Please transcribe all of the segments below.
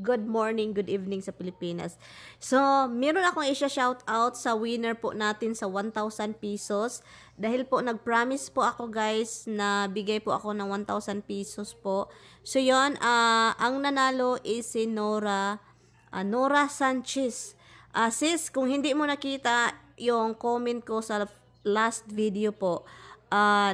good morning, good evening sa Pilipinas. So, meron akong i-shout out sa winner po natin sa 1,000 pesos. Dahil po nag-promise po ako guys na bigay po ako ng 1,000 pesos po. So, yon ang nanalo is si Nora Sanchez. Sis, kung hindi mo nakita yung comment ko sa last video po,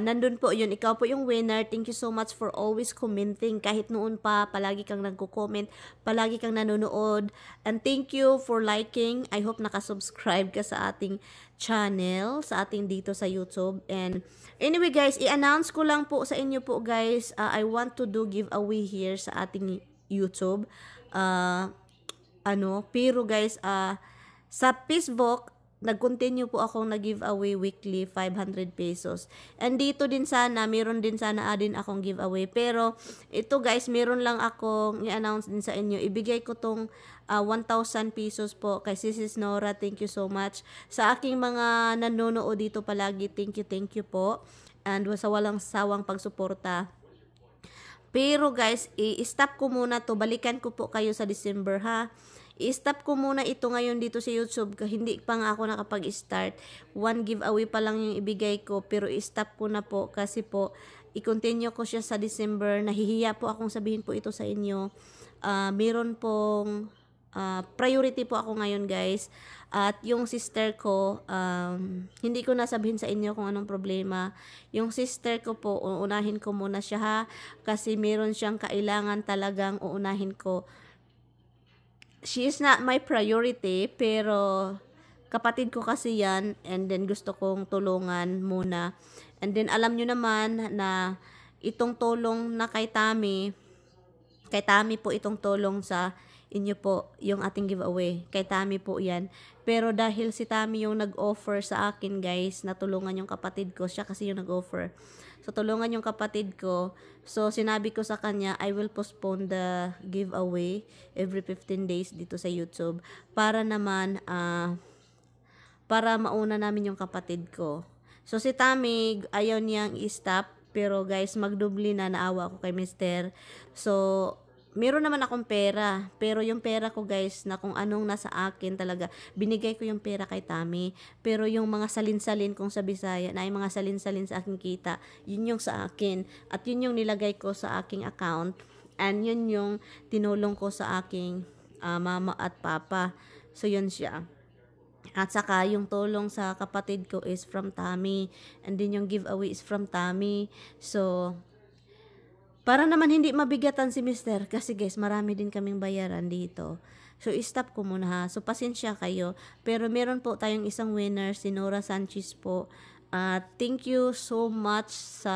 nandun po yun, ikaw po yung winner. Thank you so much for always commenting. Kahit noon pa, palagi kang nagko-comment, palagi kang nanonood. And thank you for liking. I hope nakasubscribe ka sa ating channel, sa ating dito sa YouTube. And anyway guys, i-announce ko lang po sa inyo po guys, I want to do giveaway here sa ating YouTube. Pero guys, sa Facebook, nag-continue po akong nag-giveaway weekly 500 pesos. And dito din sana, meron din sana din akong giveaway. Pero ito guys, meron lang akong i-announce din sa inyo. Ibigay ko tong 1,000 pesos po kay Sis Nora. Thank you so much. Sa aking mga nanonood dito palagi, thank you po. And sa walang sawang pagsuporta. Pero guys, i-stop ko muna to. Balikan ko po kayo sa December ha. I-stop ko muna ito ngayon dito sa YouTube. Hindi pa nga ako nakapag-start. One giveaway pa lang yung ibigay ko. Pero i-stop ko na po kasi po i-continue ko siya sa December. Nahihiya po akong sabihin po ito sa inyo. Meron pong priority po ako ngayon guys. At yung sister ko, hindi ko nasabihin sa inyo kung anong problema. Yung sister ko po, uunahin ko muna siya ha. Kasi meron siyang kailangan talagang uunahin ko. She is not my priority, pero kapatid ko kasi yan, and then gusto kong tulungan muna. And then alam nyo naman na itong tulong na kay Tami po itong tulong sa inyo po, yung ating giveaway. Kay Tami po yan. Pero dahil si Tami yung nag-offer sa akin guys, na tulungan yung kapatid ko, siya kasi yung nag-offer. So, tulungan yung kapatid ko. So, sinabi ko sa kanya, I will postpone the giveaway every 15 days dito sa YouTube. Para naman, para mauna namin yung kapatid ko. So, si Tami, ayaw niyang i-stop. Pero guys, magdubli na, naawa ako kay Mister. So, meron naman akong pera, pero yung pera ko guys, na kung anong nasa akin talaga, binigay ko yung pera kay Tami. Pero yung mga salin-salin kong sa Bisaya, na yung mga salin-salin sa aking kita, yun yung sa akin. At yun yung nilagay ko sa aking account. And yun yung tinulong ko sa aking mama at papa. So yun siya. At saka yung tulong sa kapatid ko is from Tami. And then yung giveaway is from Tami. So, para naman hindi mabigatan si Mister kasi guys, marami din kaming bayaran dito. So, stop ko muna ha. So, pasensya kayo. Pero meron po tayong isang winner, si Nora Sanchez po. Thank you so much sa...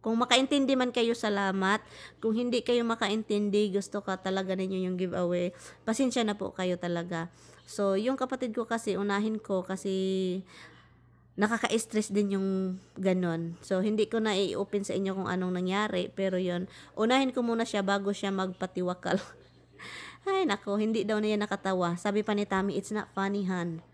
Kung makaintindi man kayo, salamat. Kung hindi kayo makaintindi, gusto ka talaga ninyo yung giveaway, pasensya na po kayo talaga. So, yung kapatid ko kasi, unahin ko kasi... nakaka-stress din yung ganon. So, hindi ko na i-open sa inyo kung anong nangyari. Pero yon, unahin ko muna siya bago siya magpatiwakal. Ay, nako, hindi daw na yan nakatawa. Sabi pa ni Tami, it's not funny, han.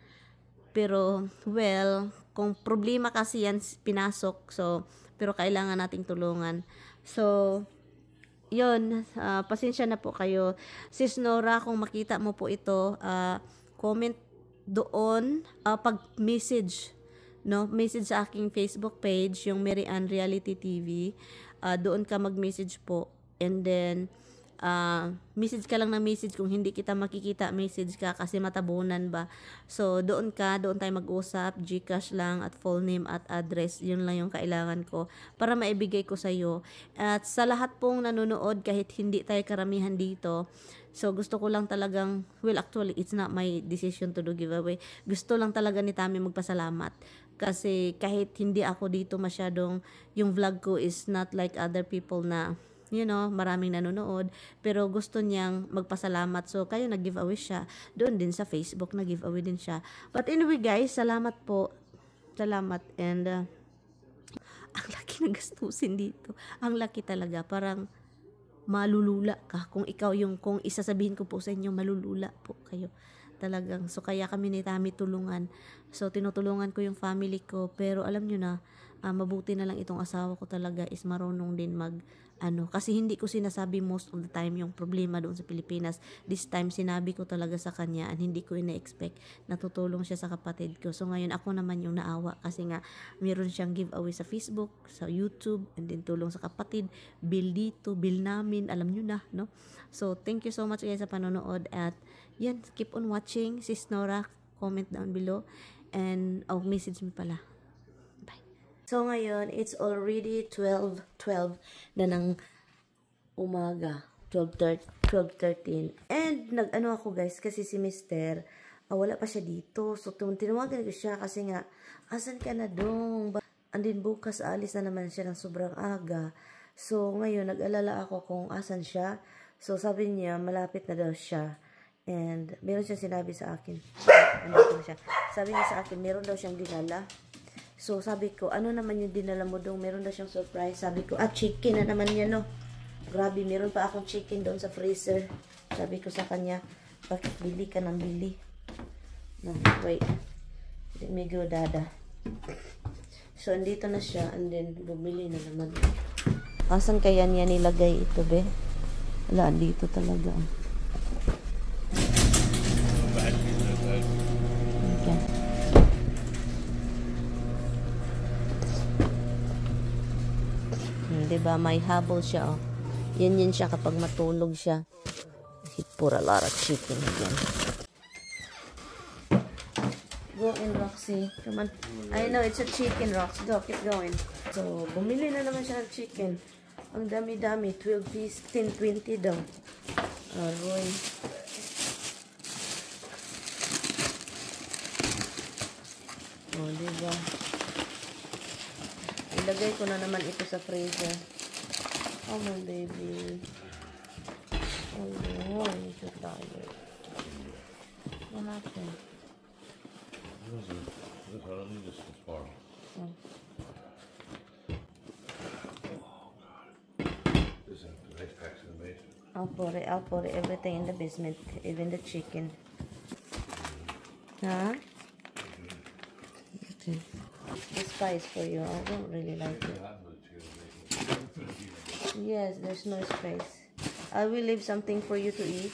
Pero, well, kung problema kasi yan pinasok, so, pero kailangan nating tulungan. So, yon, pasensya na po kayo. Sis Nora, kung makita mo po ito, comment doon, pag-message, no, message sa aking Facebook page, yung Mary Ann Reality TV. Doon ka mag-message po. And then, message ka lang ng message. Kung hindi kita makikita, message ka kasi matabunan ba. So, doon tayo mag-usap. GCash lang at full name at address. Yun lang yung kailangan ko para maibigay ko sa'yo. At sa lahat pong nanonood, kahit hindi tayo karamihan dito, so, gusto ko lang talagang, well, actually, it's not my decision to do giveaway. Gusto lang talaga ni Tami magpasalamat. Kasi kahit hindi ako dito masyadong, yung vlog ko is not like other people na, you know, maraming nanonood. Pero gusto niyang magpasalamat. So, kayo nag-giveaway siya. Doon din sa Facebook, nag-giveaway din siya. But anyway, guys, salamat po. Salamat. And, ang laki na gastusin dito. Ang laki talaga. Parang, malulula ka kung ikaw yung, kung isasabihin ko po sa inyo, malulula po kayo talagang. So kaya kami ni Tami tulungan. So tinutulungan ko yung family ko, pero alam nyo na, mabuti na lang itong asawa ko talaga is marunong din mag kasi hindi ko sinasabi most of the time yung problema doon sa Pilipinas. This time, sinabi ko talaga sa kanya and hindi ko ina-expect na tutulong siya sa kapatid ko. So, ngayon ako naman yung naawa kasi nga, meron siyang giveaway sa Facebook, sa YouTube, and then tulong sa kapatid, bill dito, bill namin, alam nyo na, no? So, thank you so much guys sa panonood at yan, keep on watching. Sis Nora, comment down below and message me pala. So, ngayon, it's already 12 na ng umaga. 12:13. And, nag-ano ako guys, kasi si Mister, wala pa siya dito. So, tinawagan ko siya kasi nga, asan ka na dong? Andin bukas, alis na naman siya ng sobrang aga. So, ngayon, nag-alala ako kung asan siya. So, sabi niya, malapit na daw siya. And, meron siyang sinabi sa akin. Andito na siya. Sabi niya sa akin, meron daw siyang dinala. So, sabi ko, ano naman yung dinala mo dong? Meron daw siyang surprise. Sabi ko, chicken na naman yan, no? Grabe, meron pa akong chicken doon sa freezer. Sabi ko sa kanya, bakit bili ka ng bili? No, wait. May dada. So, andito na siya. And then, bumili na naman. Asan kaya niya nilagay ito, be? Wala, dito talaga. Okay. Diba, may habol siya, oh. Yan siya kapag matulog siya. He put a lot of chicken again. Go in, Roxy. Come on. I know, it's a chicken, Rox. Go, keep going. So, bumili na naman siya ng chicken. Ang dami-dami. 12 piece, 10, 20 daw. Aroy. Oh, diba? Ilagay ko na naman ito sa freezer. Oh, my baby. Oh, no. I'm so tired. What happened? I don't need this far. Oh. Oh, God. There's some ice packs in the basement. I'll put everything in the basement, even the chicken. Huh? Okay. The spice for you. I don't really like it. Yes, there's no space. I will leave something for you to eat.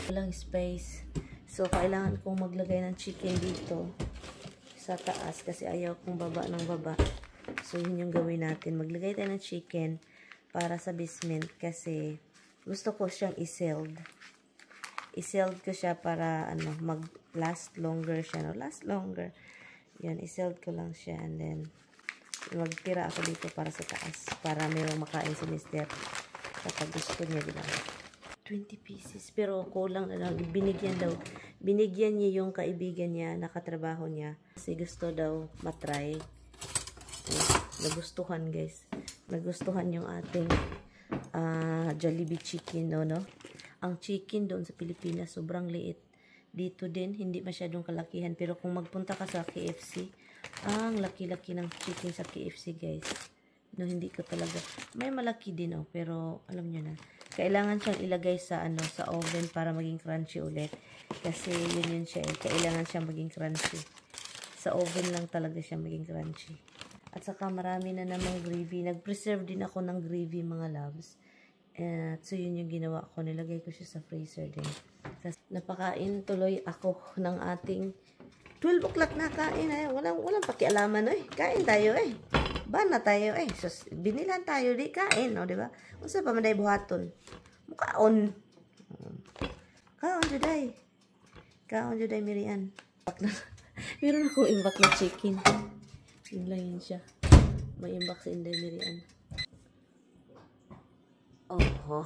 Walang space. So, kailangan kong maglagay ng chicken dito sa taas kasi ayaw kong baba ng baba. So, yun yung gawin natin. Maglagay tayo ng chicken para sa basement kasi gusto ko siyang i-sealed. I-sealed ko siya para mag-last longer siya. No? Last longer. Yan, i-sealed ko lang siya and then magtira ako dito para sa taas para mayroong makain si Mister kapag gusto niya, diba? 20 pieces. Pero kulang na lang. Binigyan niya yung kaibigan niya, nakatrabaho niya. Kasi gusto daw matry. Nagustuhan, guys. Nagustuhan yung ating Jollibee chicken, no? Ang chicken doon sa Pilipinas, sobrang liit. Dito din, hindi masyadong kalakihan. Pero kung magpunta ka sa KFC, ang laki-laki ng chicken sa KFC, guys. No, hindi ko talaga. May malaki din, pero alam nyo na. Kailangan siyang ilagay sa sa oven para maging crunchy ulit. Kasi yun siya kailangan siyang maging crunchy. Sa oven lang talaga siya maging crunchy. At saka marami na namang gravy. Nag-preserve din ako ng gravy, mga loves. So yun yung ginawa ko. Nilagay ko siya sa freezer din. Kasi napakain tuloy ako ng ating 12 o'clock na kain. Walang pakialaman. Kain tayo. Bana tayo. So, binilan tayo. Di kain. Diba? Unsa pa manday buhaton? Mukaon. Kaon juday. Kaon juday, Mirian. Meron akong imbak na chicken. Yun lang yun siya. May imbak sa Inday, Mirian. Oh,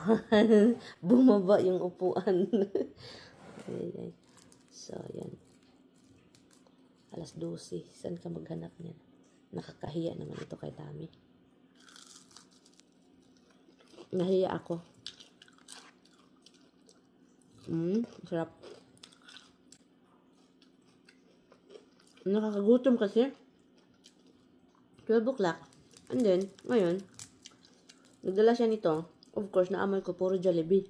bumaba yung upuan. Ayan. So, yan. Alas 12. Saan ka maghanap niyan? Nakakahiya naman ito kay Tami. Nahiya ako. Sarap. Nakakagutom kasi. 12 o'clock. And then, ngayon, nagdala siya nito. Of course, naamoy ko puro Jollibee.